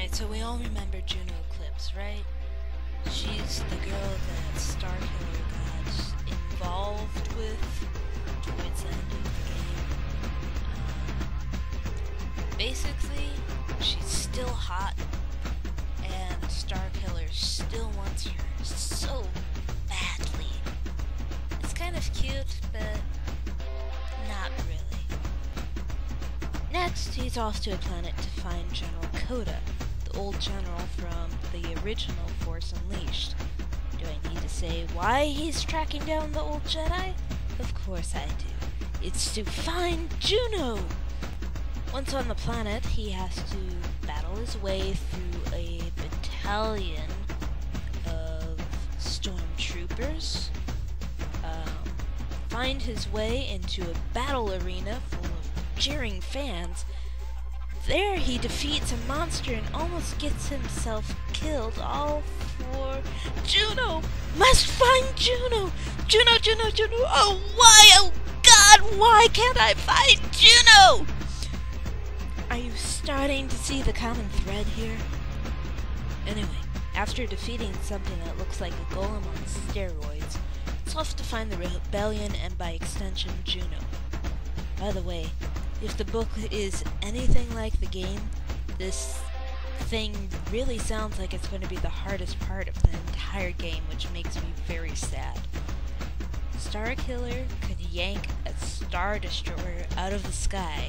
Alright, so we all remember Juno Eclipse, right? She's the girl that Starkiller got involved with towards the end of the game. Basically, she's still hot, and Starkiller still wants her so badly. It's kind of cute, but not really. Next, he's off to a planet to find General Coda, the old general from the original Force Unleashed. Do I need to say why he's tracking down the old Jedi? Of course I do. It's to find Juno! Once on the planet, he has to battle his way through a battalion of stormtroopers, find his way into a battle arena full of cheering fans. There he defeats a monster and almost gets himself killed, all for Juno! Must find Juno! Juno, Juno, Juno! Oh, why? Oh, God, why can't I find Juno? Are you starting to see the common thread here? Anyway, after defeating something that looks like a golem on steroids, it's off to find the rebellion and by extension Juno. By the way, if the book is anything like the game, this thing really sounds like it's going to be the hardest part of the entire game, which makes me very sad. Starkiller could yank a Star Destroyer out of the sky,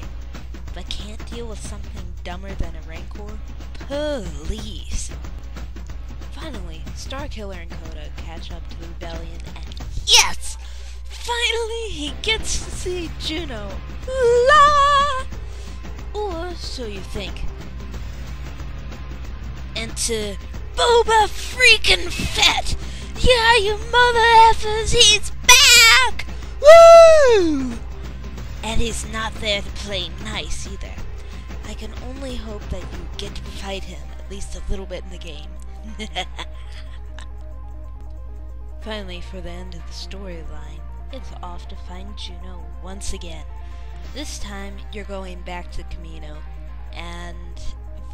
but can't deal with something dumber than a Rancor? Please! Finally, Starkiller and Coda catch up to the rebellion, and yes! Finally, he gets to see Juno. La! Or so you think. Enter Boba freaking Fett! Yeah, you mother effers, he's back! Woo! And he's not there to play nice either. I can only hope that you get to fight him at least a little bit in the game. Finally, for the end of the storyline, it's off to find Juno once again. This time, you're going back to Camino, and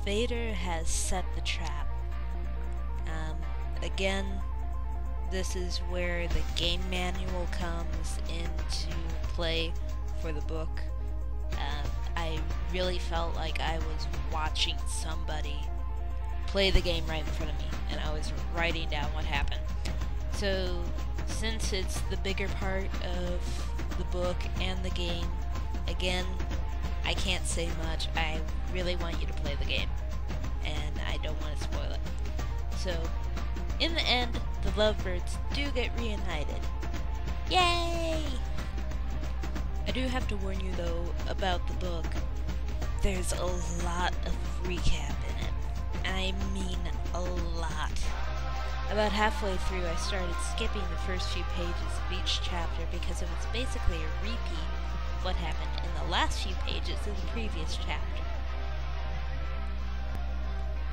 Vader has set the trap. Again, this is where the game manual comes into play for the book. I really felt like I was watching somebody play the game right in front of me, and I was writing down what happened. So, since it's the bigger part of the book and the game, again, I can't say much. I really want you to play the game, and I don't want to spoil it. So, in the end, the lovebirds do get reunited. Yay! I do have to warn you, though, about the book. There's a lot of recap in it. I mean a lot. About halfway through, I started skipping the first few pages of each chapter because it was basically a repeat of what happened in the last few pages of the previous chapter.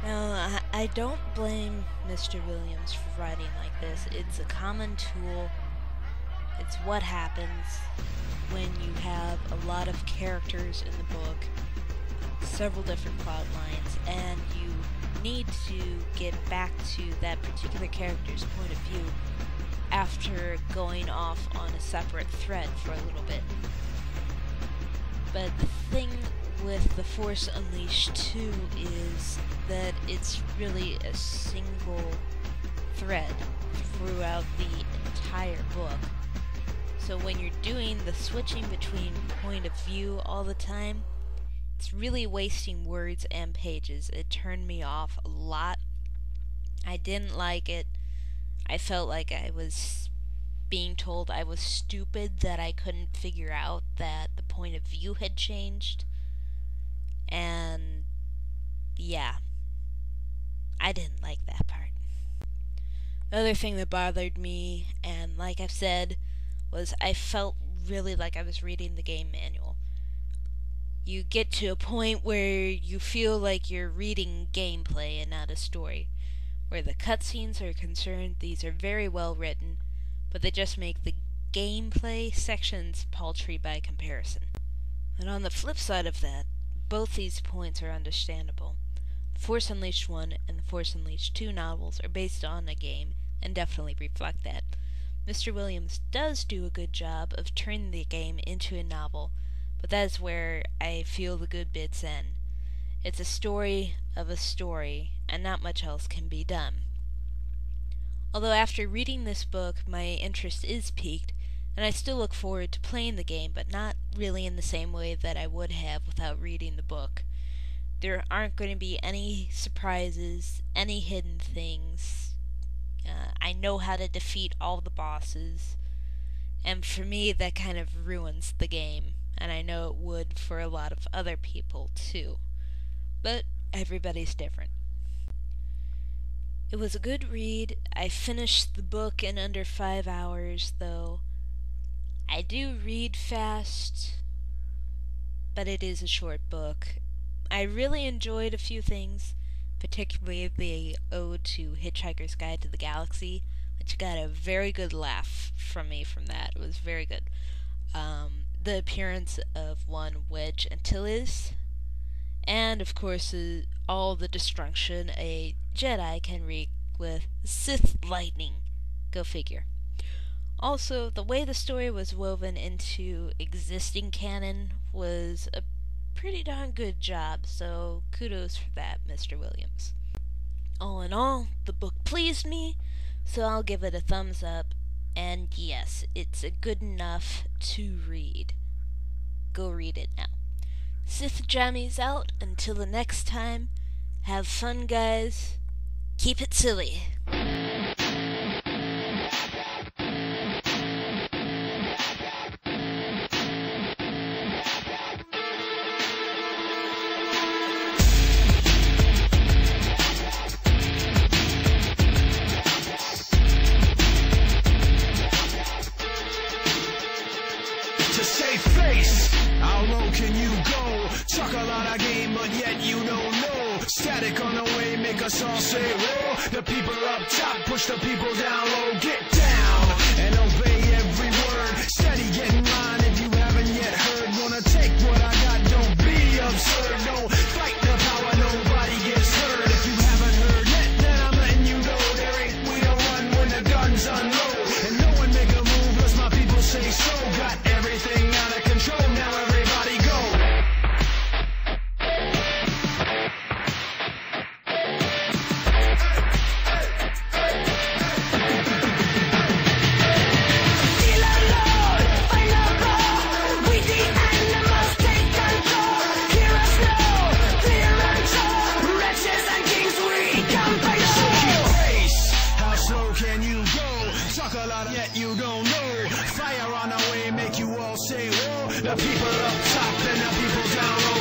Now, I don't blame Mr. Williams for writing like this. It's a common tool. It's what happens when you have a lot of characters in the book, several different plot lines, and you need to get back to that particular character's point of view after going off on a separate thread for a little bit. But the thing with The Force Unleashed 2 is that it's really a single thread throughout the entire book. So when you're doing the switching between point of view all the time, it's really wasting words and pages. It turned me off a lot. I didn't like it. I felt like I was being told I was stupid that I couldn't figure out that the point of view had changed. And yeah, I didn't like that part. The other thing that bothered me, and like I've said, was I felt really like I was reading the game manual. You get to a point where you feel like you're reading gameplay and not a story. Where the cutscenes are concerned, these are very well written, but they just make the gameplay sections paltry by comparison. And on the flip side of that, both these points are understandable. Force Unleashed 1 and the Force Unleashed 2 novels are based on a game and definitely reflect that. Mr. Williams does do a good job of turning the game into a novel, but that is where I feel the good bits end. It's a story of a story, and not much else can be done. Although after reading this book, my interest is piqued, and I still look forward to playing the game, but not really in the same way that I would have without reading the book. There aren't going to be any surprises, any hidden things. I know how to defeat all the bosses, and for me that kind of ruins the game, and I know it would for a lot of other people too. But everybody's different. It was a good read. I finished the book in under 5 hours, though. I do read fast, but it is a short book. I really enjoyed a few things, particularly the ode to Hitchhiker's Guide to the Galaxy, which got a very good laugh from me from that. It was very good. The appearance of one Wedge Antilles, and of course all the destruction a Jedi can wreak with Sith lightning. Go figure. Also, the way the story was woven into existing canon was a pretty darn good job, so kudos for that, Mr. Williams. All in all, the book pleased me, so I'll give it a thumbs up, and yes, it's good enough to read. Go read it now. Sith Jammies out. Until the next time, have fun, guys. Keep it silly. To save face, how low can you go? Talk a lot of game, but yet you don't know. Static on the way, make us all say whoa. The people up top push the people down low. Get down and obey every word. Steady getting mine if you haven't yet heard. Wanna take what I got, don't be absurd. Don't fight the power, nobody gets hurt. If you haven't heard yet, then I'm letting you know. There ain't we don't run when the guns unload. And no one make a move unless my people say so. Got everything out of control, now everybody go. Yet you don't know. Fire on the way, make you all say whoa. The people up top and the people down low.